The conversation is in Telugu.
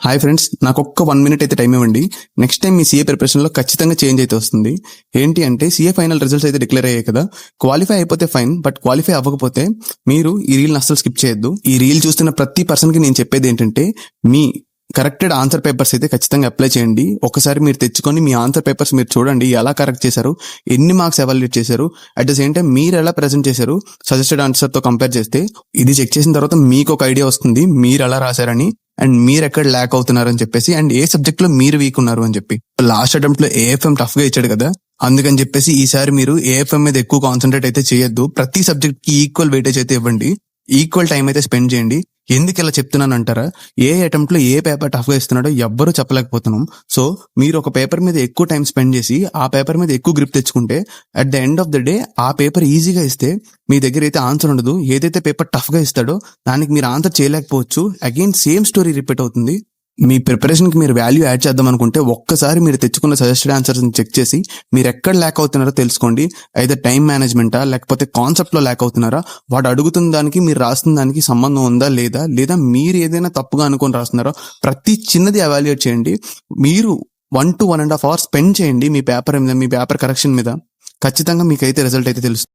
హాయ్ ఫ్రెండ్స్, నాకు ఒక్క 1 మినిట్ అయితే టైం ఇవ్వండి. నెక్స్ట్ టైం మీ సీఏ ప్రిపరేషన్లో ఖచ్చితంగా చేంజ్ అయితే వస్తుంది. ఏంటి అంటే సీఏ ఫైనల్ రిజల్ట్స్ అయితే డిక్లేర్ అయ్యాయి కదా. క్వాలిఫై అయిపోతే ఫైన్, బట్ క్వాలిఫై అవ్వకపోతే మీరు ఈ రీల్ అస్సలు స్కిప్ చేయొద్దు. ఈ రీల్ చూస్తున్న ప్రతి పర్సన్కి నేను చెప్పేది ఏంటంటే, మీ కరెక్టెడ్ ఆన్సర్ పేపర్స్ అయితే ఖచ్చితంగా అప్లై చేయండి. ఒకసారి మీరు తెచ్చుకొని మీ ఆన్సర్ పేపర్స్ మీరు చూడండి, ఎలా కరెక్ట్ చేశారు, ఎన్ని మార్క్స్ ఎవాల్యుయేట్ చేశారు, అట్ ద సేమ్ టైం మీరు ఎలా ప్రెజెంట్ చేశారు సజెస్టెడ్ ఆన్సర్ తో కంపేర్ చేస్తే ఇది చెక్ చేసిన తర్వాత మీకు ఒక ఐడియా వస్తుంది మీరు ఎలా రాశారని, అండ్ మీరు ఎక్కడ ల్యాక్ అవుతున్నారని చెప్పేసి, అండ్ ఏ సబ్జెక్ట్ లో మీరు వీక్ ఉన్నారు అని చెప్పి. లాస్ట్ అటెంప్ట్ లో ఏఎఫ్ఎం టఫ్ గా ఇచ్చాడు కదా, అందుకని చెప్పేసి ఈసారి మీరు ఏఎఫ్ఎం మీద ఎక్కువ కాన్సన్ట్రేట్ అయితే చేయొద్దు. ప్రతి సబ్జెక్ట్ కి ఈక్వల్ వెయిటేజ్ అయితే ఇవ్వండి, ఈక్వల్ టైం అయితే స్పెండ్ చేయండి. ఎందుకు ఇలా చెప్తున్నాను అంటారా, ఏ అటెంప్ట్ లో ఏ పేపర్ టఫ్ గా ఇస్తున్నాడో ఎవ్వరూ చెప్పలేకపోతున్నాం. సో మీరు ఒక పేపర్ మీద ఎక్కువ టైం స్పెండ్ చేసి ఆ పేపర్ మీద ఎక్కువ గ్రిప్ తెచ్చుకుంటే at the end of the day ఆ పేపర్ ఈజీగా ఇస్తే మీ దగ్గర అయితే ఆన్సర్ ఉండదు. ఏదైతే పేపర్ టఫ్ గా ఇస్తాడో దానికి మీరు ఆన్సర్ చేయలేకపోవచ్చు. అగైన్ సేమ్ స్టోరీ రిపీట్ అవుతుంది. మీ ప్రిపరేషన్ కి మీరు వాల్యూ యాడ్ చేద్దాం అనుకుంటే ఒక్కసారి మీరు తెచ్చుకున్న సజెస్టెడ్ ఆన్సర్స్ చెక్ చేసి మీరు ఎక్కడ ల్యాక్ అవుతున్నారో తెలుసుకోండి. అయితే టైం మేనేజ్మెంటా లేకపోతే కాన్సెప్ట్ లో ల్యాక్ అవుతున్నారా, వాడు అడుగుతున్న దానికి మీరు రాస్తున్న దానికి సంబంధం ఉందా లేదా, లేదా మీరు ఏదైనా తప్పుగా అనుకొని రాస్తున్నారో ప్రతి చిన్నది ఎవాల్యుయేట్ చేయండి. మీరు 1 to 1.5 hours స్పెండ్ చేయండి మీ పేపర్ మీద, మీ పేపర్ కరెక్షన్ మీద. ఖచ్చితంగా మీకైతే రిజల్ట్ అయితే తెలుస్తుంది.